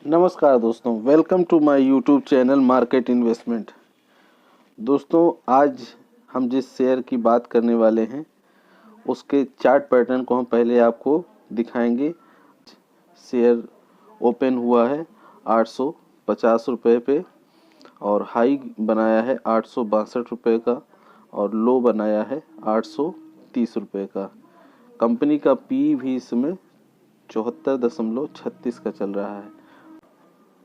नमस्कार दोस्तों, welcome to my YouTube channel market investment. दोस्तों, आज हम जिस शेयर की बात करने वाले हैं उसके चार्ट पैटर्न को हम पहले आपको दिखाएंगे। शेयर ओपन हुआ है 850 रुपये पे और हाई बनाया है 862 रुपये का और लो बनाया है 830 रुपये का। कंपनी का पी भी इसमें 74.36 का चल रहा है।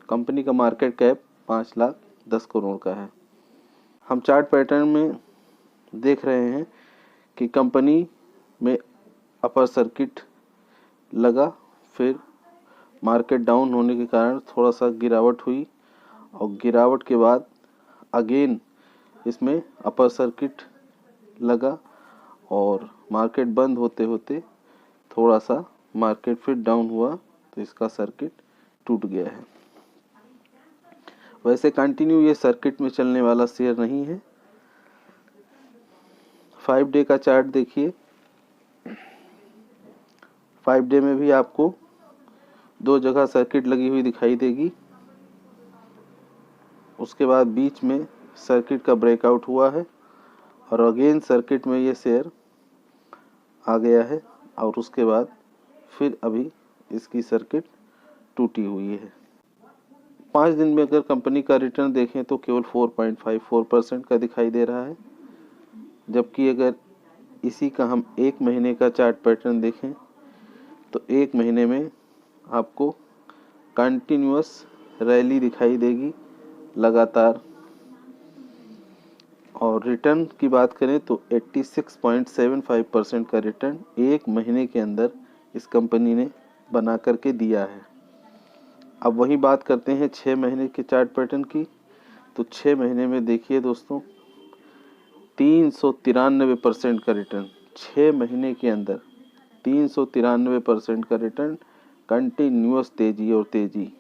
कंपनी का मार्केट कैप 5,10,00,000 का है। हम चार्ट पैटर्न में देख रहे हैं कि कंपनी में अपर सर्किट लगा, फिर मार्केट डाउन होने के कारण थोड़ा सा गिरावट हुई और गिरावट के बाद अगेन इसमें अपर सर्किट लगा और मार्केट बंद होते होते थोड़ा सा मार्केट फिर डाउन हुआ तो इसका सर्किट टूट गया है। वैसे कंटिन्यू ये सर्किट में चलने वाला शेयर नहीं है। 5 डे का चार्ट देखिए। 5 डे में भी आपको दो जगह सर्किट लगी हुई दिखाई देगी। उसके बाद बीच में सर्किट का ब्रेकआउट हुआ है और अगेन सर्किट में ये शेयर आ गया है और उसके बाद फिर अभी इसकी सर्किट टूटी हुई है। 5 दिन में अगर कंपनी का रिटर्न देखें तो केवल 4.54% का दिखाई दे रहा है, जबकि अगर इसी का हम 1 महीने का चार्ट पैटर्न देखें तो 1 महीने में आपको कंटिन्यूअस रैली दिखाई देगी लगातार। और रिटर्न की बात करें तो 86.75% का रिटर्न 1 महीने के अंदर इस कंपनी ने बना करके दिया है। अब वही बात करते हैं 6 महीने के चार्ट पैटर्न की। तो 6 महीने में देखिए दोस्तों 393% का रिटर्न 6 महीने के अंदर 393% का रिटर्न, कंटिन्यूअस तेजी और तेजी।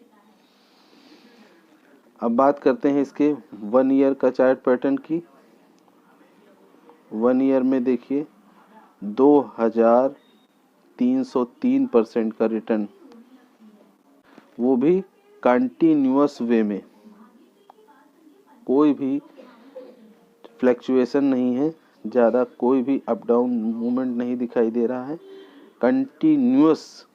अब बात करते हैं इसके 1 ईयर का चार्ट पैटर्न की। 1 ईयर में देखिए 2303% का रिटर्न, वो भी कंटिन्यूअस वे में, कोई भी फ्लैक्चुएशन नहीं है, ज़्यादा कोई भी अप डाउन मूवमेंट नहीं दिखाई दे रहा है। कंटिन्यूअस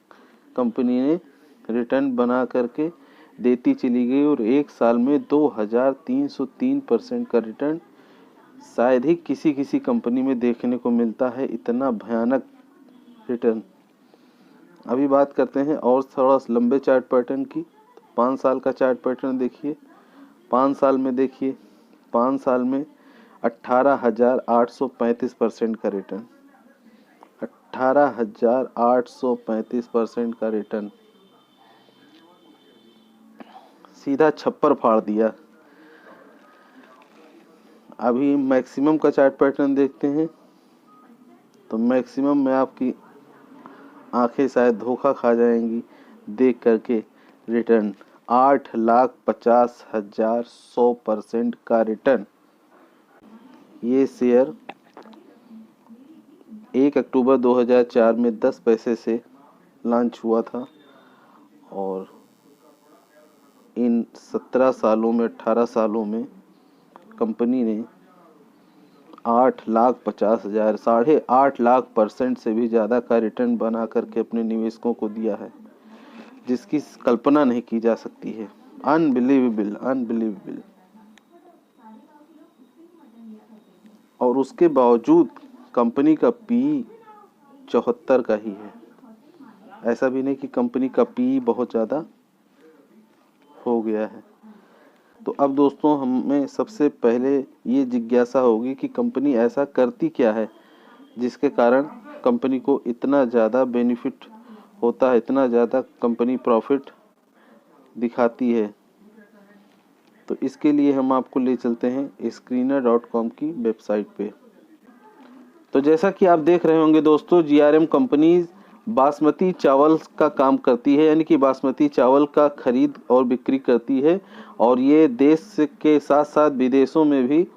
कंपनी ने रिटर्न बना करके देती चली गई और एक साल में 2303% का रिटर्न शायद ही किसी कंपनी में देखने को मिलता है, इतना भयानक रिटर्न। अभी बात करते हैं और थोड़ा लंबे चार्ट पैटर्न की। 5 साल का चार्ट पैटर्न देखिए। 5 साल में देखिए 5 साल में 18,835% का रिटर्न, 18,835% का रिटर्न, सीधा छप्पर फाड़ दिया। अभी मैक्सिमम का चार्ट पैटर्न देखते हैं तो मैक्सिमम में आपकी आंखें शायद धोखा खा जाएंगी देख करके। रिटर्न 8,50,100% का रिटर्न। ये शेयर 1 अक्टूबर 2004 में 10 पैसे से लॉन्च हुआ था और इन 17 सालों में 18 सालों में कंपनी ने 8,50,000 8.5 लाख% से भी ज़्यादा का रिटर्न बना करके अपने निवेशकों को दिया है, जिसकी कल्पना नहीं की जा सकती है। Unbelievable, unbelievable. और उसके बावजूद कंपनी का पी 74 का ही है। ऐसा भी नहीं कि कंपनी का पी बहुत ज़्यादा हो गया है। तो अब दोस्तों हमें सबसे पहले ये जिज्ञासा होगी कि कंपनी ऐसा करती क्या है जिसके कारण कंपनी को इतना ज़्यादा बेनिफिट होता है, इतना ज़्यादा कंपनी प्रॉफिट दिखाती है। तो इसके लिए हम आपको ले चलते हैं screener.com की वेबसाइट पे। तो जैसा कि आप देख रहे होंगे दोस्तों, GRM कंपनी बासमती चावल का काम करती है, यानी कि बासमती चावल का खरीद और बिक्री करती है और ये देश के साथ साथ विदेशों में भी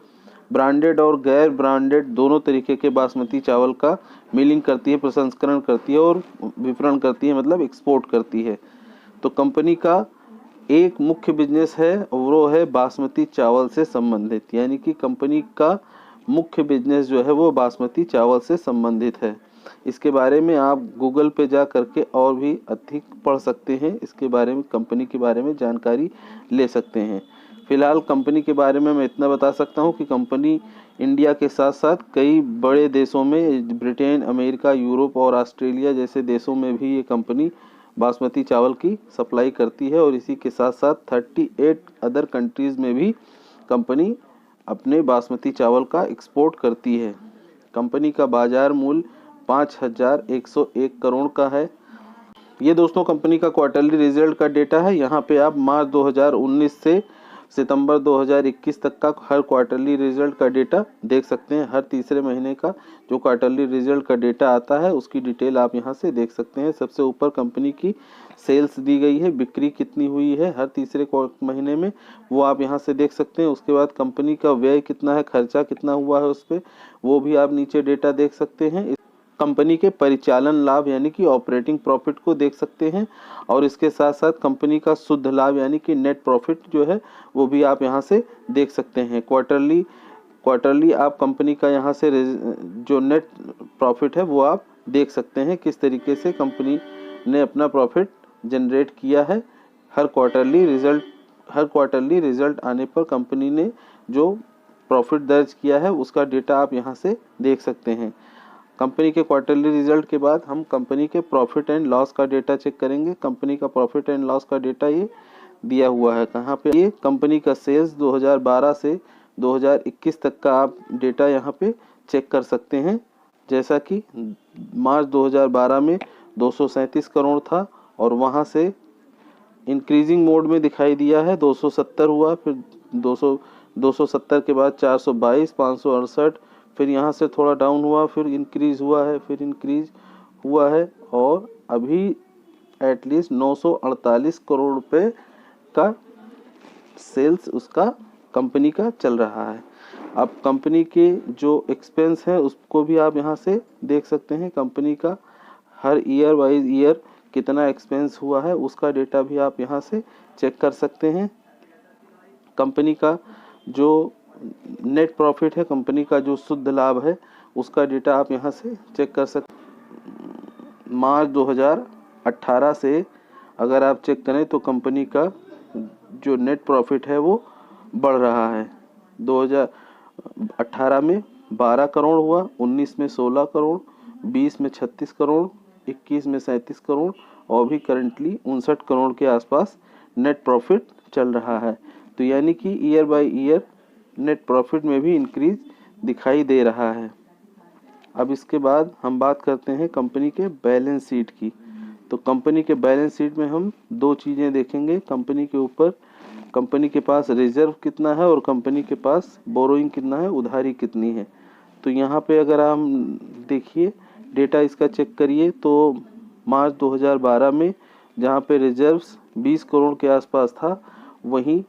ब्रांडेड और गैर ब्रांडेड दोनों तरीके के बासमती चावल का मिलिंग करती है, प्रसंस्करण करती है और विपणन करती है, मतलब एक्सपोर्ट करती है। तो कंपनी का एक मुख्य बिजनेस है वो है बासमती चावल से संबंधित, यानी कि कंपनी का मुख्य बिजनेस जो है वो बासमती चावल से संबंधित है। इसके बारे में आप गूगल पे जा करके और भी अधिक पढ़ सकते हैं, इसके बारे में कंपनी के बारे में जानकारी ले सकते हैं। फिलहाल कंपनी के बारे में मैं इतना बता सकता हूँ कि कंपनी इंडिया के साथ साथ कई बड़े देशों में, ब्रिटेन, अमेरिका, यूरोप और ऑस्ट्रेलिया जैसे देशों में भी ये कंपनी बासमती चावल की सप्लाई करती है, और इसी के साथ साथ 38 अदर कंट्रीज़ में भी कंपनी अपने बासमती चावल का एक्सपोर्ट करती है। कंपनी का बाजार मूल्य 5,101 करोड़ का है। ये दोस्तों कंपनी का क्वार्टरली रिजल्ट का डेटा है। यहाँ पे आप मार्च 2019 से सितंबर 2021 तक का हर क्वार्टरली रिजल्ट का डेटा देख सकते हैं। हर तीसरे महीने का जो क्वार्टरली रिजल्ट का डेटा आता है उसकी डिटेल आप यहाँ से देख सकते हैं। सबसे ऊपर कंपनी की सेल्स दी गई है, बिक्री कितनी हुई है हर तीसरे महीने में, वो आप यहाँ से देख सकते हैं। उसके बाद कंपनी का व्यय कितना है, खर्चा कितना हुआ है उस पर, वो भी आप नीचे डेटा देख सकते हैं। कंपनी के परिचालन लाभ यानी कि ऑपरेटिंग प्रॉफिट को देख सकते हैं, और इसके साथ साथ कंपनी का शुद्ध लाभ यानी कि नेट प्रॉफिट जो है वो भी आप यहां से देख सकते हैं। क्वार्टरली आप कंपनी का यहां से जो नेट प्रॉफिट है वो आप देख सकते हैं, किस तरीके से कंपनी ने अपना प्रॉफिट जनरेट किया है। हर क्वार्टरली रिजल्ट आने पर कंपनी ने जो प्रॉफिट दर्ज किया है उसका डेटा आप यहाँ से देख सकते हैं। कंपनी के क्वार्टरली रिजल्ट के बाद हम कंपनी के प्रॉफिट एंड लॉस का डेटा चेक करेंगे। कंपनी का प्रॉफिट एंड लॉस का डेटा ये दिया हुआ है कहाँ पे, ये कंपनी का सेल्स 2012 से 2021 तक का आप डेटा यहाँ पे चेक कर सकते हैं। जैसा कि मार्च 2012 में 237 करोड़ था, और वहाँ से इंक्रीजिंग मोड में दिखाई दिया है, 270 हुआ, फिर 270 के बाद 422, 568, फिर यहाँ से थोड़ा डाउन हुआ, फिर इंक्रीज हुआ है, और अभी एटलीस्ट 948 करोड़ रुपए का सेल्स उसका कंपनी का चल रहा है। अब कंपनी के जो एक्सपेंस है उसको भी आप यहाँ से देख सकते हैं। कंपनी का हर ईयर वाइज ईयर कितना एक्सपेंस हुआ है उसका डेटा भी आप यहाँ से चेक कर सकते हैं। कंपनी का जो नेट प्रॉफिट है, कंपनी का जो शुद्ध लाभ है उसका डेटा आप यहाँ से चेक कर सकते हैं। मार्च 2018 से अगर आप चेक करें तो कंपनी का जो नेट प्रॉफिट है वो बढ़ रहा है। 2018 में 12 करोड़ हुआ, 19 में 16 करोड़, 20 में 36 करोड़, 21 में 37 करोड़, और भी करंटली 59 करोड़ के आसपास नेट प्रॉफिट चल रहा है। तो यानी कि year by year net profit में भी इंक्रीज दिखाई दे रहा है। अब इसके बाद हम बात करते हैं कंपनी के बैलेंस शीट की। तो कंपनी के बैलेंस शीट में हम दो चीज़ें देखेंगे। कंपनी के ऊपर कंपनी के पास रिजर्व कितना है और कंपनी के पास बोरोइंग कितना है, उधारी कितनी है। तो यहाँ पे अगर हम देखिए डेटा इसका चेक करिए तो मार्च 2012 में जहाँ पे रिजर्व्स 20 करोड़ के आसपास था, वहीं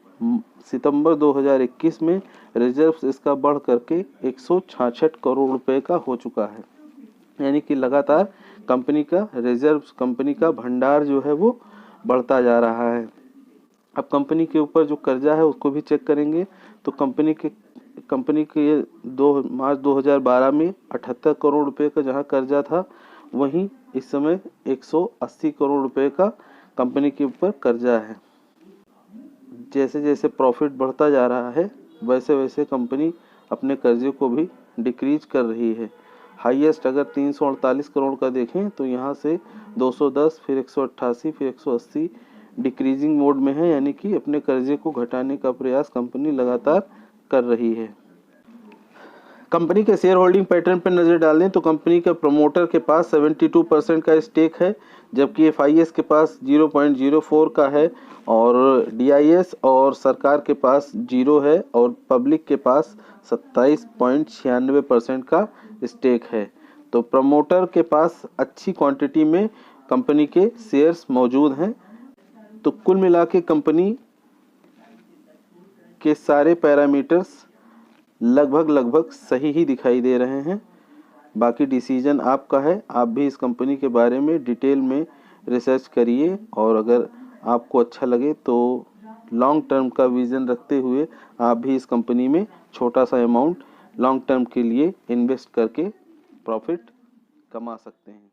सितंबर 2021 में रिजर्व्स इसका बढ़ करके 166 करोड़ रुपए का हो चुका है। यानी कि लगातार कंपनी का रिजर्व्स, कंपनी का भंडार जो है वो बढ़ता जा रहा है। अब कंपनी के ऊपर जो कर्जा है उसको भी चेक करेंगे। तो कंपनी के मार्च 2012 में 78 करोड़ रुपए का जहां कर्जा था, वहीं इस समय 180 करोड़ रुपए का कंपनी के ऊपर कर्जा है। जैसे जैसे प्रॉफिट बढ़ता जा रहा है वैसे वैसे कंपनी अपने कर्जे को भी डिक्रीज कर रही है। हाईएस्ट अगर 348 करोड़ का देखें तो यहाँ से 210, फिर 188, फिर 180 डिक्रीजिंग मोड में है, यानी कि अपने कर्जे को घटाने का प्रयास कंपनी लगातार कर रही है। कंपनी के शेयर होल्डिंग पैटर्न पर नज़र डालें तो कंपनी के प्रमोटर के पास 72% का स्टेक है, जबकि FIS के पास 0.04 का है, और DIS और सरकार के पास 0 है, और पब्लिक के पास 27.96% का स्टेक है। तो प्रमोटर के पास अच्छी क्वांटिटी में कंपनी के शेयर्स मौजूद हैं। तो कुल मिला के कंपनी के सारे पैरामीटर्स लगभग सही ही दिखाई दे रहे हैं। बाकी डिसीजन आपका है, आप भी इस कंपनी के बारे में डिटेल में रिसर्च करिए, और अगर आपको अच्छा लगे तो लॉन्ग टर्म का विज़न रखते हुए आप भी इस कंपनी में छोटा सा अमाउंट लॉन्ग टर्म के लिए इन्वेस्ट करके प्रॉफिट कमा सकते हैं।